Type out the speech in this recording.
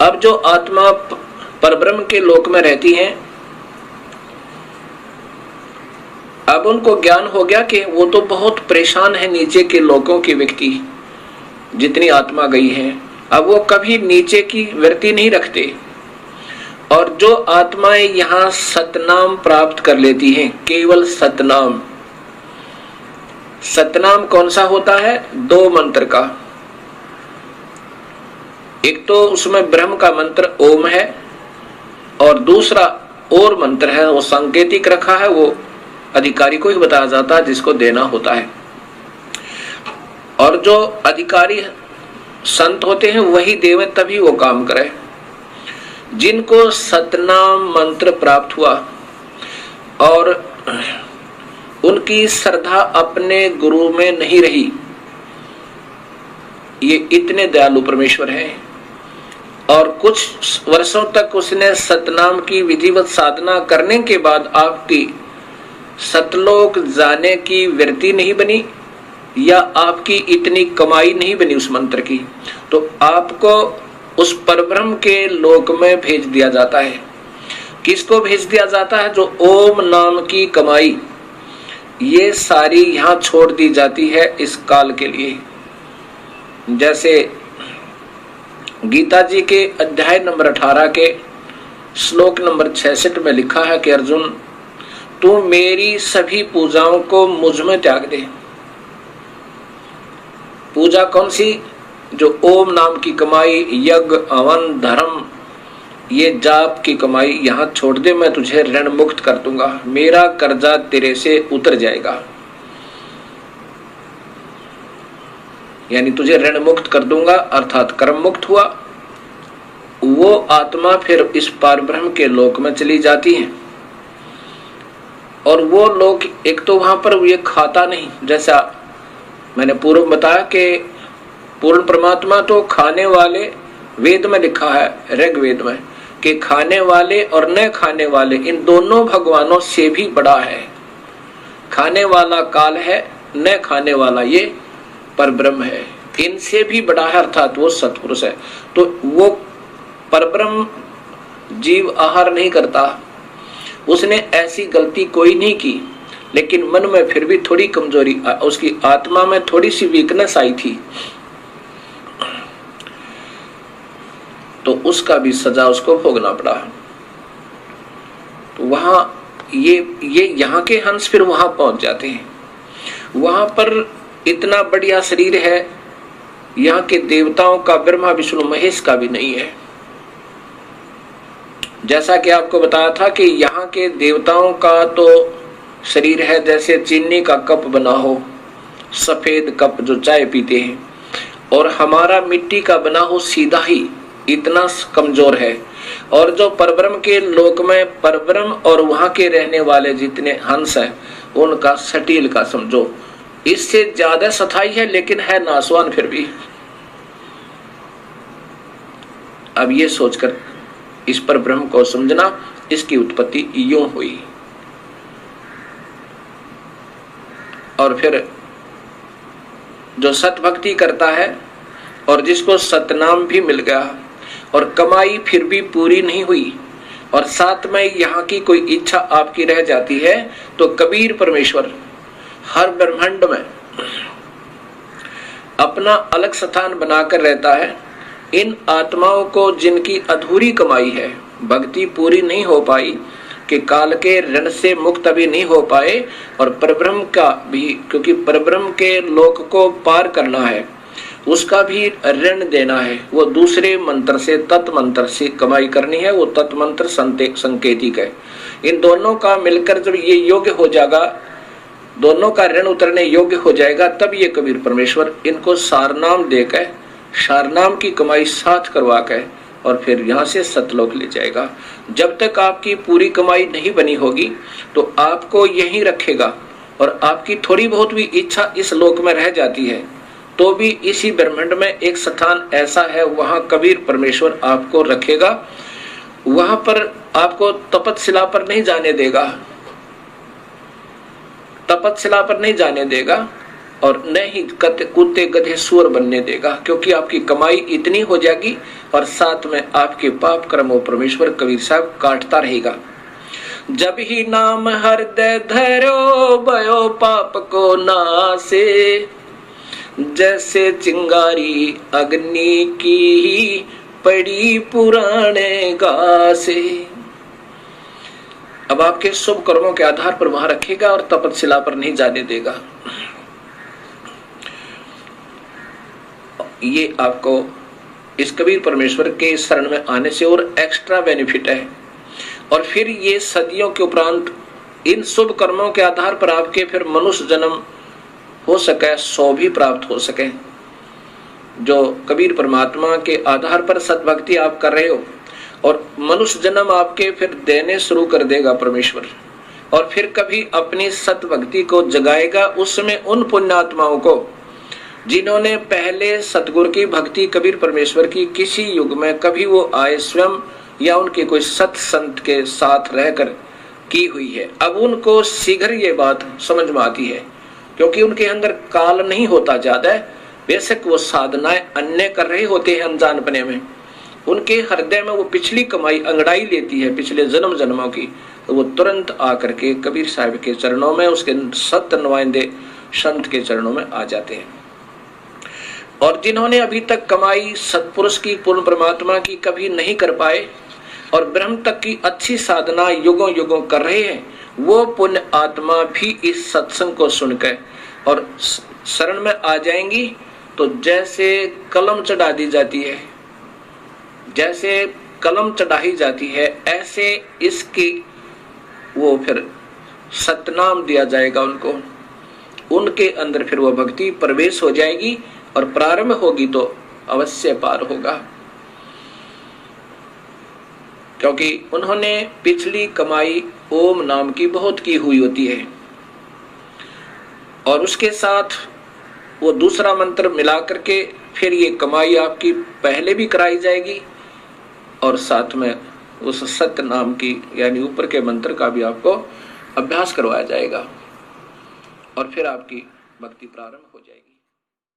अब जो आत्मा परब्रह्म के लोक में रहती हैं, अब उनको ज्ञान हो गया कि वो तो बहुत परेशान है नीचे के लोकों की व्यक्ति, जितनी आत्मा गई है। अब वो कभी नीचे की वृत्ति नहीं रखते, और जो आत्माएं यहां सतनाम प्राप्त कर लेती हैं, केवल सतनाम। सतनाम कौन सा होता है? 2 मंत्र का। एक तो उसमें ब्रह्म का मंत्र ओम है, और दूसरा और मंत्र है, वो सांकेतिक रखा है, वो अधिकारी को ही बताया जाता है जिसको देना होता है। और जो अधिकारी संत होते हैं वही देवे, तभी वो काम करे। जिनको सतनाम मंत्र प्राप्त हुआ और उनकी श्रद्धा अपने गुरु में नहीं रही, ये इतने दयालु परमेश्वर हैं। और कुछ वर्षों तक उसने सतनाम की विधिवत साधना करने के बाद आपकी सतलोक जाने की वृत्ति नहीं बनी, या आपकी इतनी कमाई नहीं बनी उस मंत्र की, तो आपको उस परब्रह्म के लोक में भेज दिया जाता है। किसको भेज दिया जाता है? जो ओम नाम की कमाई ये सारी यहां छोड़ दी जाती है इस काल के लिए। जैसे गीता जी के अध्याय नंबर 18 के श्लोक नंबर 66 में लिखा है कि अर्जुन, तू मेरी सभी पूजाओं को मुझ में त्याग दे। पूजा कौन सी? जो ओम नाम की कमाई, यज्ञ, हवन, धर्म, ये जाप की कमाई यहां छोड़ दे, मैं तुझे ऋण मुक्त कर दूंगा, मेरा कर्जा तेरे से उतर जाएगा, यानी तुझे ऋण मुक्त कर दूंगा, अर्थात कर्म मुक्त हुआ। वो आत्मा फिर इस पारब्रह्म के लोक में चली जाती है। और वो लोग एक तो वहां पर ये खाता नहीं, जैसा मैंने पूर्व बताया कि पूर्ण परमात्मा तो खाने वाले, वेद में लिखा है ऋग्वेद में कि खाने वाले और न खाने वाले इन दोनों भगवानों से भी बड़ा है। खाने वाला काल है, न खाने वाला ये परब्रह्म है, इनसे भी बड़ा है, अर्थात वो सत्पुरुष है। तो वो परब्रह्म जीव आहार नहीं करता, उसने ऐसी गलती कोई नहीं की, लेकिन मन में फिर भी थोड़ी कमजोरी, उसकी आत्मा में थोड़ी सी वीकनेस आई थी, तो उसका भी सजा उसको भोगना पड़ा। तो वहां ये यहाँ के हंस फिर वहां पहुंच जाते हैं। वहां पर इतना बढ़िया शरीर है, यहाँ के देवताओं का, ब्रह्मा विष्णु महेश का भी नहीं है। जैसा कि आपको बताया था कि यहाँ के देवताओं का तो शरीर है जैसे चीनी का कप बना हो, सफेद कप जो चाय पीते हैं, और हमारा मिट्टी का बना हो सीधा ही, इतना कमजोर है। और जो परब्रह्म के लोक में परब्रह्म और वहां के रहने वाले जितने हंस हैं, उनका सटील का समझो, इससे ज्यादा सथाई है, लेकिन है नासवान फिर भी। अब ये सोचकर इस पर ब्रह्म को समझना, इसकी उत्पत्ति यूं हुई। और फिर जो सत भक्ति करता है और जिसको सतनाम भी मिल गया और कमाई फिर भी पूरी नहीं हुई, और साथ में यहाँ की कोई इच्छा आपकी रह जाती है, तो कबीर परमेश्वर हर ब्रह्मांड में अपना अलग स्थान बनाकर रहता है। इन आत्माओं को जिनकी अधूरी कमाई है, भक्ति पूरी नहीं हो पाई, कि काल के ऋण से मुक्त अभी नहीं हो पाए, और परब्रह्म का भी, क्योंकि परब्रह्म के लोक को पार करना है, उसका भी ऋण देना है, वो दूसरे मंत्र से, तत् मंत्र से कमाई करनी है। वो तत् मंत्र संकेतिक है। इन दोनों का मिलकर जब ये योग्य हो जाएगा, दोनों का ऋण उतरने योग्य हो जाएगा, तब ये कबीर परमेश्वर इनको सारनाम देकर, सारनाम की कमाई साथ करवा कर, और फिर यहाँ से सतलोक ले जाएगा। जब तक आपकी पूरी कमाई नहीं बनी होगी तो आपको यहीं रखेगा, और आपकी थोड़ी बहुत भी इच्छा इस लोक में रह जाती है तो भी इसी ब्रह्मांड में एक स्थान ऐसा है, वहां कबीर परमेश्वर आपको रखेगा। वहां पर आपको तपतशिला पर नहीं जाने देगा, तपतशिला पर नहीं जाने देगा, और न ही कुत्ते गधे सुअर बनने देगा, क्योंकि आपकी कमाई इतनी हो जाएगी और साथ में आपके पाप कर्मों परमेश्वर कबीर साहब काटता रहेगा। जब ही नाम हृदय धरो भयो पाप को नासे, जैसे चिंगारी अग्नि की ही पड़ी पुराने घासे। अब आपके शुभ कर्मों के आधार पर वहां रखेगा और तपस्या पर नहीं जाने देगा। ये आपको इस कबीर परमेश्वर के शरण में आने से और एक्स्ट्रा बेनिफिट है। और फिर ये सदियों के उपरांत इन शुभ कर्मों के आधार पर आपके फिर मनुष्य जन्म हो सके, 100 भी प्राप्त हो सके। जो कबीर परमात्मा के आधार पर सतभक्ति आप कर रहे हो और मनुष्य जन्म आपके फिर देने शुरू कर देगा परमेश्वर, और फिर कभी अपनी सतभक्ति को जगाएगा उसमें उन पुण्यात्माओं को जिन्होंने पहले सतगुरु की भक्ति कबीर परमेश्वर की किसी युग में कभी वो आए स्वयं या उनके कोई सत संत के साथ रहकर की हुई है। अब उनको शीघ्र ये बात समझ में आती है, क्योंकि उनके अंदर काल नहीं होता ज्यादा है। बेशक वो साधनाएं अन्य कर रहे होते हैं अनजानपने में, उनके हृदय में वो पिछली कमाई अंगड़ाई लेती है पिछले जन्म जन्मों की, तो वो तुरंत आकर के कबीर साहब के चरणों में, उसके सत्य नुमाइंदे संत के चरणों में आ जाते हैं। और जिन्होंने अभी तक कमाई सतपुरुष की पूर्ण परमात्मा की कभी नहीं कर पाए और ब्रह्म तक की अच्छी साधना युगों युगों कर रहे हैं, वो पुण्य आत्मा भी इस सत्संग को सुनकर और शरण में आ जाएंगी। तो जैसे कलम चढ़ा दी जाती है, जैसे कलम चढ़ाई जाती है, ऐसे इसकी वो फिर सतनाम दिया जाएगा उनको, उनके अंदर फिर वो भक्ति प्रवेश हो जाएगी और प्रारंभ होगी तो अवश्य पार होगा, क्योंकि उन्होंने पिछली कमाई ओम नाम की बहुत की हुई होती है और उसके साथ वो दूसरा मंत्र मिला करके फिर ये कमाई आपकी पहले भी कराई जाएगी और साथ में उस सत्य नाम की यानी ऊपर के मंत्र का भी आपको अभ्यास करवाया जाएगा और फिर आपकी भक्ति प्रारंभ हो जाएगी।